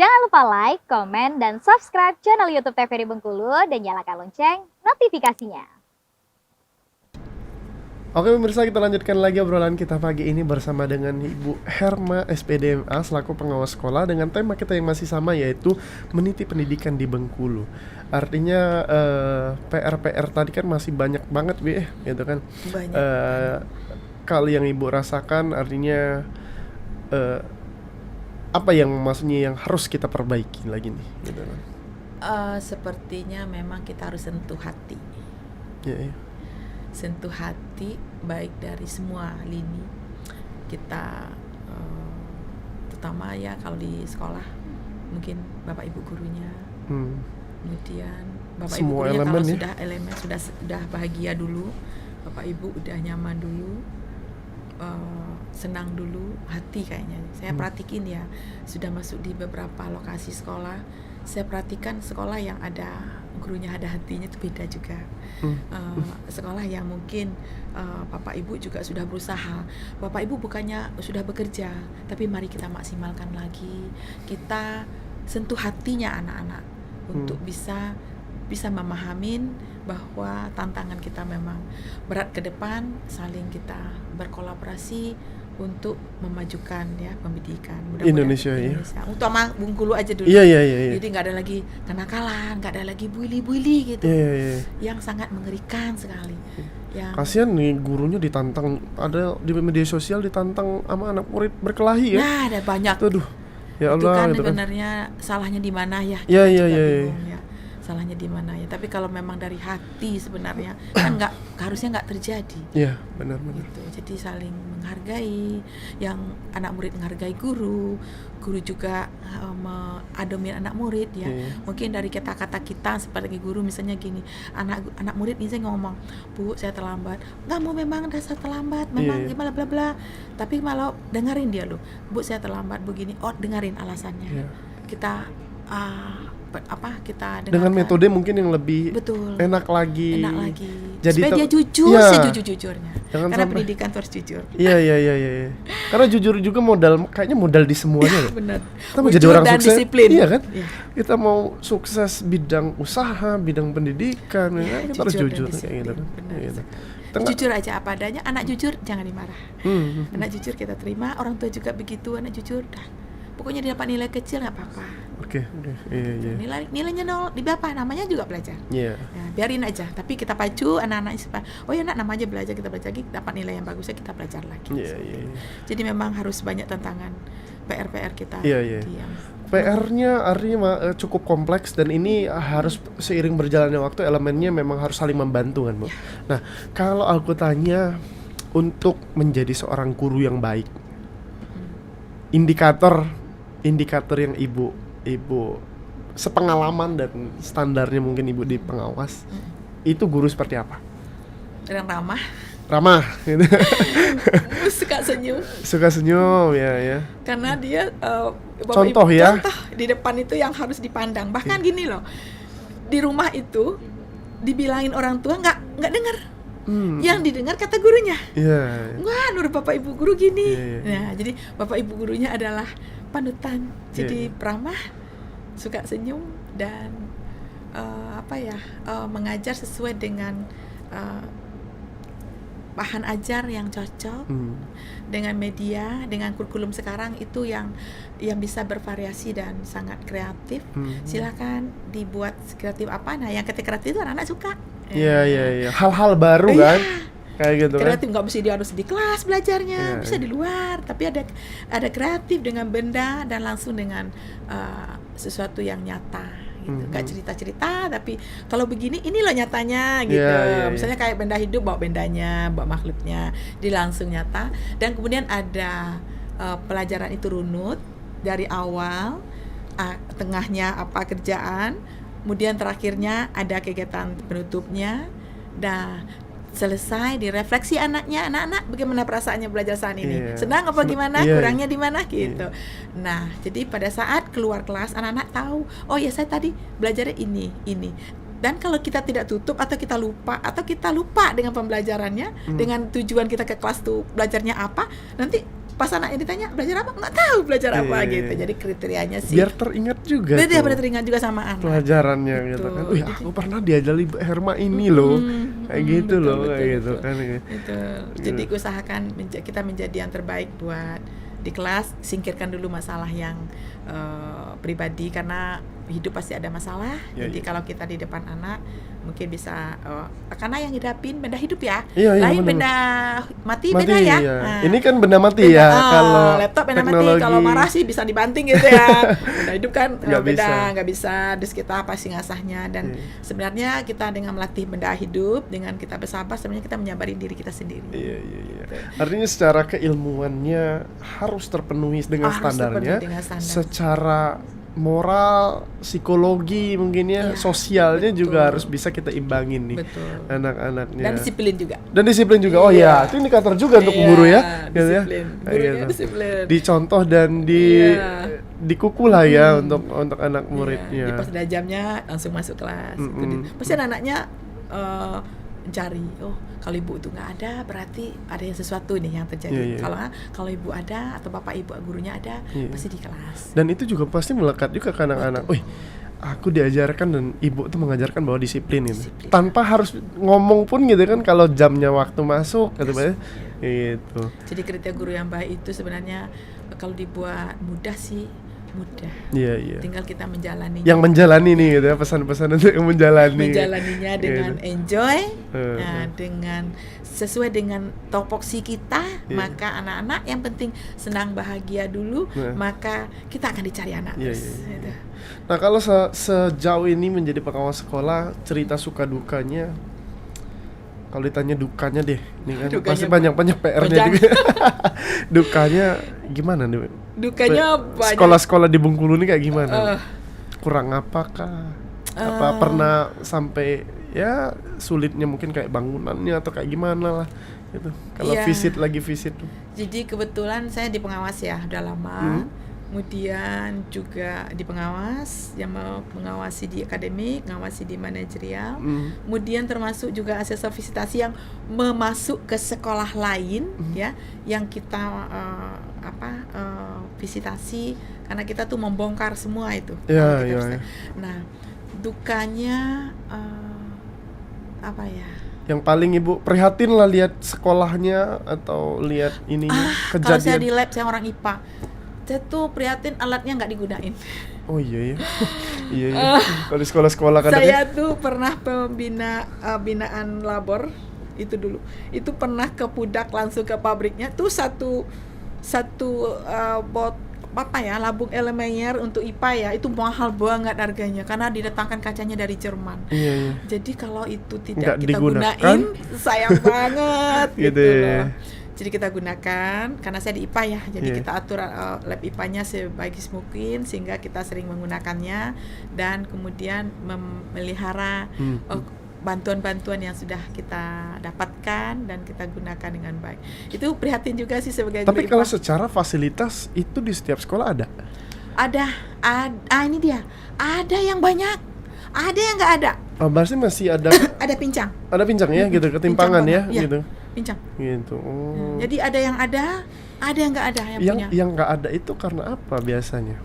Jangan lupa like, komen, dan subscribe channel YouTube TVRI Bengkulu dan nyalakan lonceng notifikasinya. Oke pemirsa, kita lanjutkan lagi obrolan kita pagi ini bersama dengan Ibu Herma SPDMA selaku pengawas sekolah dengan tema kita yang masih sama, yaitu meniti pendidikan di Bengkulu. Artinya PR-PR tadi kan masih banyak banget gitu kan. Banyak. Kalau yang Ibu rasakan artinya apa yang maksudnya yang harus kita perbaiki lagi nih gitu kan. Sepertinya memang kita harus sentuh hati. Iya. Sentuh hati baik dari semua lini. Kita terutama ya kalau di sekolah mungkin Bapak Ibu gurunya. Kemudian Bapak Semua Ibu gurunya elemen kalau ya? sudah elemen sudah bahagia dulu, Bapak Ibu udah nyaman dulu, senang dulu, hati kayaknya. Saya perhatikan ya, sudah masuk di beberapa lokasi sekolah, saya perhatikan sekolah yang ada gurunya ada hatinya itu beda juga. Sekolah yang mungkin Bapak Ibu juga sudah berusaha, Bapak Ibu bukannya sudah bekerja, tapi mari kita maksimalkan lagi, kita sentuh hatinya anak-anak untuk bisa memahamin bahwa tantangan kita memang berat ke depan, saling kita berkolaborasi untuk memajukan ya pendidikan Indonesia. Untuk sama Bengkulu aja dulu. Iya. Jadi nggak ada lagi kenakalan, nggak ada lagi bully gitu. Iya. Yang sangat mengerikan sekali. Yang Kasihan nih gurunya ditantang, ada di media sosial ditantang sama anak murid berkelahi ya. Nah, ada banyak. Aduh. Ya Itu Allah, kan gitu kan. sebenarnya salahnya di mana ya? Iya. Bingung ya. Salahnya di mana ya? Tapi kalau memang dari hati sebenarnya kan harusnya nggak terjadi. Iya, benar. Gitu. Jadi saling menghargai, yang anak murid menghargai guru juga mengadomin anak murid ya. Mungkin dari kata-kata kita sebagai guru misalnya gini, anak murid ini saya ngomong, "Bu, saya terlambat." "Kamu memang dasar terlambat, memang bla bla bla." Tapi malah dengerin dia loh. "Bu, saya terlambat begini." Oh, dengerin alasannya. Kita kita dengarkan dengan metode mungkin yang lebih betul, enak lagi. Jadi supaya dia jujur, sejujur-jujurnya. Karena sampai, pendidikan harus jujur. Iya. Karena jujur juga kayaknya modal di semuanya. Benar. Kita mau jadi orang sukses, disiplin. Iya kan? Iya. Kita mau sukses bidang usaha, bidang pendidikan, kita harus jujur kayak gitu kan. Gitu. Jujur aja apa adanya. Anak jujur jangan dimarah. Anak jujur kita terima. Orang tua juga begitu. Anak jujur pokoknya dia dapat nilai kecil nggak apa-apa. Oke. Iya. Nilainya 0 di berapa? Namanya juga belajar. Iya. Nah, biarin aja. Tapi kita pacu anak-anak supaya nama aja belajar, kita belajar lagi, dapat nilai yang bagusnya kita belajar lagi. Iya. Jadi memang harus banyak tantangan PR kita. Iya. PR-nya artinya cukup kompleks dan ini harus seiring berjalannya waktu elemennya memang harus saling membantu kan, Bu. Nah, kalau aku tanya untuk menjadi seorang guru yang baik, indikator yang ibu sepengalaman dan standarnya mungkin ibu di pengawas, itu guru seperti apa? Yang Ramah gitu. Suka senyum ya. Karena dia contoh di depan itu yang harus dipandang. Bahkan gini loh, di rumah itu dibilangin orang tua nggak dengar. Yang didengar kata gurunya. Wah, menurut Bapak Ibu guru gini. Nah, jadi Bapak Ibu gurunya adalah panutan. Jadi ramah, suka senyum dan mengajar sesuai dengan bahan ajar yang cocok dengan media, dengan kurikulum sekarang itu yang bisa bervariasi dan sangat kreatif. Silakan dibuat kreatif apa. Nah, yang kreatif itu anak-anak suka. Iya. Hal-hal baru kan. Kayak gitu kan. Kreatif nggak mesti dia harus di kelas belajarnya, bisa di luar. Tapi ada kreatif dengan benda dan langsung dengan sesuatu yang nyata. Gitu. Gak cerita-cerita, tapi kalau begini ini loh nyatanya gitu. Misalnya kayak benda hidup, bawa bendanya, bawa makhluknya, dia langsung nyata. Dan kemudian ada pelajaran itu runut dari awal, tengahnya apa kerjaan, kemudian terakhirnya ada kegiatan penutupnya. Selesai direfleksi anak-anak bagaimana perasaannya belajar saat ini, senang apa gimana, kurangnya di mana gitu. Nah, jadi pada saat keluar kelas anak-anak tahu, oh ya saya tadi belajarnya ini. Dan kalau kita tidak tutup atau kita lupa dengan pembelajarannya, dengan tujuan kita ke kelas tuh belajarnya apa, nanti pas anaknya ditanya belajar apa, nggak tahu belajar apa Iya, gitu. iya. Jadi kriterianya sih Biar teringat juga beda, tuh pada teringat juga sama anak. pelajarannya Betul. gitu kan. Wih, aku pernah diajari Herma ini loh. Kayak gitu betul, loh, betul, kayak gitu betul. kan. Betul. Jadi usahakan kita menjadi yang terbaik buat di kelas. Singkirkan dulu masalah yang pribadi, karena hidup pasti ada masalah. Ya, Jadi ya. kalau kita di depan anak mungkin bisa karena yang hidapin benda hidup ya. Iya, iya, Lain benar. benda mati beda ya. iya. Nah, Ini kan benda mati beda, ya. Kalau laptop benda mati, teknologi kalau marah sih bisa dibanting gitu ya. Benda hidup kan Nggak beda, bisa. nggak bisa. Terus kita pasti ngasahnya, dan Iya. sebenarnya kita dengan melatih benda hidup, dengan kita bersabar, sebenarnya kita menyabarin diri kita sendiri. Iya, iya, iya. Gitu. Artinya secara keilmuannya harus terpenuhi dengan Harus standarnya. terpenuhi dengan standar. Secara moral, psikologi mungkin ya, Iya, sosialnya juga betul. harus bisa kita imbangin nih Betul. anak-anaknya. Dan disiplin juga. Dan disiplin juga. Oh Iya. ya, itu indikator juga untuk Iya, guru ya. Gitu ya. disiplin. Kayak Gurunya gitu. disiplin. Dicontoh dan Iya. dikuku lah ya untuk anak Iya, muridnya. di pas ada jamnya langsung masuk kelas. Itu pasti anak-anaknya mencari, oh kalau ibu itu nggak ada berarti ada yang sesuatu nih yang terjadi. Iya, iya. Kalau ibu ada atau bapak ibu gurunya ada, Iya. pasti di kelas. Dan itu juga pasti melekat juga ke anak-anak. Wih, aku diajarkan dan ibu tuh mengajarkan bahwa disiplin itu. Disiplin. Tanpa harus ngomong pun gitu kan, kalau jamnya waktu masuk gitu ya. Gitu. Jadi kriteria guru yang baik itu sebenarnya kalau dibuat mudah sih mudah. Iya, iya. Tinggal kita menjalani. Yang menjalani nih gitu ya, pesan-pesan untuk yang menjalani. Menjalaninya dengan Gitu. enjoy, Heeh. dengan sesuai dengan topoksi kita, Iya. maka anak-anak yang penting senang bahagia dulu, Nah. maka kita akan dicari anak Iya, terus. iya, iya. Gitu. Nah, kalau sejauh ini menjadi pengawas sekolah, cerita suka dukanya, kalau ditanya dukanya deh, ini kan Dukanya pasti banyak PR-nya panjang. juga. Dukanya gimana nih? Dukanya banyak. Sekolah-sekolah di Bengkulu ini kayak gimana? Eh, Kurang apakah? Apa pernah sampai ya sulitnya mungkin kayak bangunannya atau kayak gimana lah gitu. Kalau Iya. visit Jadi kebetulan saya di pengawas ya udah lama. Kemudian juga di pengawas yang mengawasi di akademik, mengawasi di manajerial. Kemudian termasuk juga asesor visitasi yang memasuk ke sekolah lain ya, yang kita visitasi, karena kita tuh membongkar semua itu. Iya, Kalau kita iya, bisa. iya. Nah, dukanya apa ya? Yang paling ibu prihatin lah lihat sekolahnya atau lihat ininya Kalau saya kejadian. di lab, saya orang IPA. Saya tuh prihatin alatnya nggak digunain. Oh iya ya. Iya ya. Kalau di sekolah-sekolah kan Saya tuh pernah binaan labor itu dulu. Itu pernah ke Pudak langsung ke pabriknya tuh satu bot apa ya, labung elemenyer untuk IPA ya, itu mahal banget harganya karena didatangkan kacanya dari Jerman. Iya, iya. Jadi kalau itu Nggak tidak kita digunakan. gunain, sayang banget Gitu gitu ya. loh. Jadi kita gunakan, karena saya di IPA ya, jadi Iya. kita atur lab IPA-nya sebaik mungkin sehingga kita sering menggunakannya, dan kemudian memelihara bantuan-bantuan yang sudah kita dapatkan dan kita gunakan dengan baik. Itu prihatin juga sih sebagai Tapi guru kalau IPA. secara fasilitas itu di setiap sekolah ada. Ini dia, ada yang banyak, ada yang nggak ada. Oh, berarti masih ada Ada pincang, ada pincang ya gitu, ketimpangan ya banget. Iya. gitu. pincang. Gitu. Oh. Jadi ada yang yang nggak ada yang punya. Yang nggak ada itu karena apa biasanya?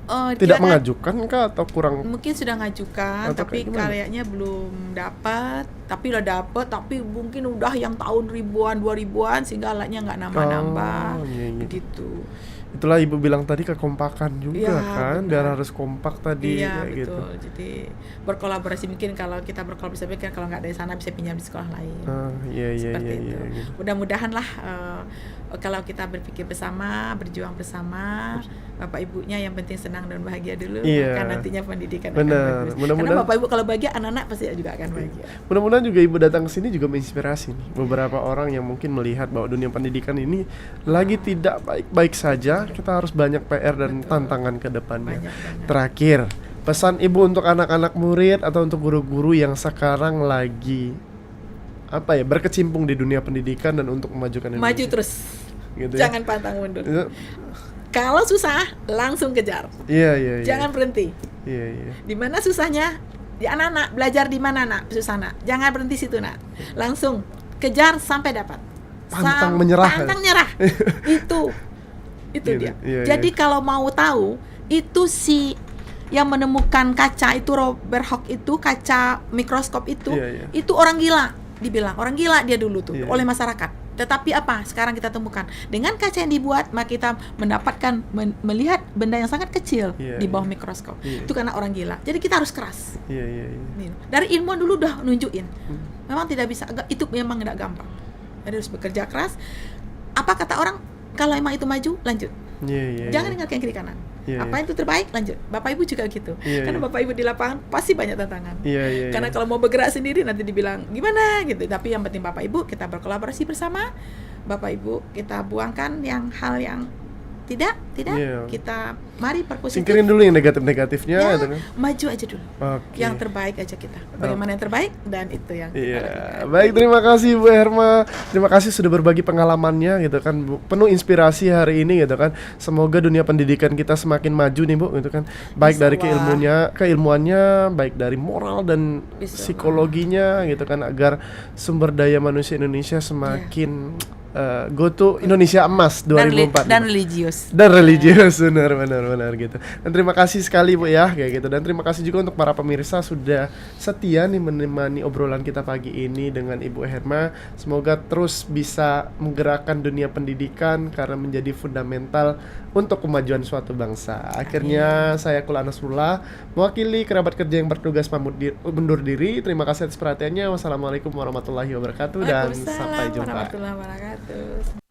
Dia Tidak kan mengajukan kah atau kurang? mungkin sudah ngajukan, Atau tapi kayak gimana? kayaknya belum dapat. Tapi udah dapat, tapi mungkin udah yang tahun ribuan, 2000-an sehingga alatnya nggak nambah-nambah. Oh, iya, iya. Gitu. Itulah ibu bilang tadi kekompakan juga Iya, kan, benar. biar harus kompak tadi Iya kayak gitu. betul. Jadi berkolaborasi, mungkin kalau kita berkolaborasi kan kalau nggak dari sana bisa pinjam di sekolah lain. Iya iya Seperti iya itu. iya. Gitu. Mudah-mudahan lah kalau kita berpikir bersama, berjuang bersama, bapak ibunya yang penting senang dan bahagia dulu, Iya. maka nantinya pendidikan Benar. akan bagus. Karena Mudah-mudahan- bapak ibu kalau bahagia, anak-anak pasti juga akan bahagia. Mudah-mudahan juga ibu datang ke sini juga menginspirasi nih beberapa orang yang mungkin melihat bahwa dunia pendidikan ini lagi tidak baik-baik saja. Kita harus banyak PR dan Betul. tantangan ke depannya. Banyak banget. Terakhir, pesan ibu untuk anak-anak murid atau untuk guru-guru yang sekarang lagi berkecimpung di dunia pendidikan dan untuk memajukan Indonesia. Maju terus, Gitu ya. jangan pantang mundur. Iya, Kalau susah, langsung kejar, iya iya. jangan berhenti. Iya iya. Di mana susahnya? Di anak-anak, belajar di mana nak? Susah nak, jangan berhenti situ nak. Langsung kejar sampai dapat. Pantang menyerah. Pantang nyerah. Itu Itu Gitu. dia. Iya, Jadi iya. kalau mau tahu, itu si yang menemukan kaca itu, Robert Hooke itu, kaca mikroskop itu, Iya, iya. itu orang gila, dibilang orang gila dia dulu tuh Iya. oleh masyarakat. Tetapi apa? Sekarang kita temukan dengan kaca yang dibuat, maka kita mendapatkan melihat benda yang sangat kecil Iya, di bawah iya. mikroskop. Iya. Itu karena orang gila. Jadi kita harus keras. Iya, iya, iya. Nih, dari ilmuwan dulu udah nunjukin. Hmm. Memang tidak bisa, itu memang tidak gampang. Jadi harus bekerja keras. Apa kata orang? Kalau emang itu maju, lanjut. Iya, iya. Jangan iya. dengarkan kiri kanan. Iya, Apa yang itu terbaik, lanjut. Bapak Ibu juga gitu. Iya, Karena iya. Bapak Ibu di lapangan pasti banyak tantangan. Iya, iya, Karena iya. kalau mau bergerak sendiri nanti dibilang gimana gitu. Tapi yang penting Bapak Ibu kita berkolaborasi bersama. Bapak Ibu kita buangkan yang hal yang tidak, Iya. kita mari perpositif. Singkirin dulu yang negatif-negatifnya Ya, gitu kan. maju aja dulu. Oke. Yang terbaik aja kita. Bagaimana yang terbaik dan itu yang Iya, kita lakukan. baik, terima kasih Bu Herma. Terima kasih sudah berbagi pengalamannya gitu kan, Bu. Penuh inspirasi hari ini gitu kan. Semoga dunia pendidikan kita semakin maju nih, Bu, gitu kan. Baik dari Insyaallah. keilmuannya, baik dari moral dan Insyaallah. psikologinya gitu kan, agar sumber daya manusia Indonesia semakin go to Indonesia Emas 2045. dan religius. Dan religius, benar gitu. Dan terima kasih sekali Bu ya, kayak gitu. Dan terima kasih juga untuk para pemirsa sudah setia nih menemani obrolan kita pagi ini dengan Ibu Herma. Semoga terus bisa menggerakkan dunia pendidikan karena menjadi fundamental untuk kemajuan suatu bangsa. Akhirnya saya Kula Nasrullah mewakili kerabat kerja yang bertugas undur diri. Terima kasih atas perhatiannya. Wassalamualaikum warahmatullahi wabarakatuh dan sampai Waalaikumsalam jumpa. warahmatullahi wabarakatuh.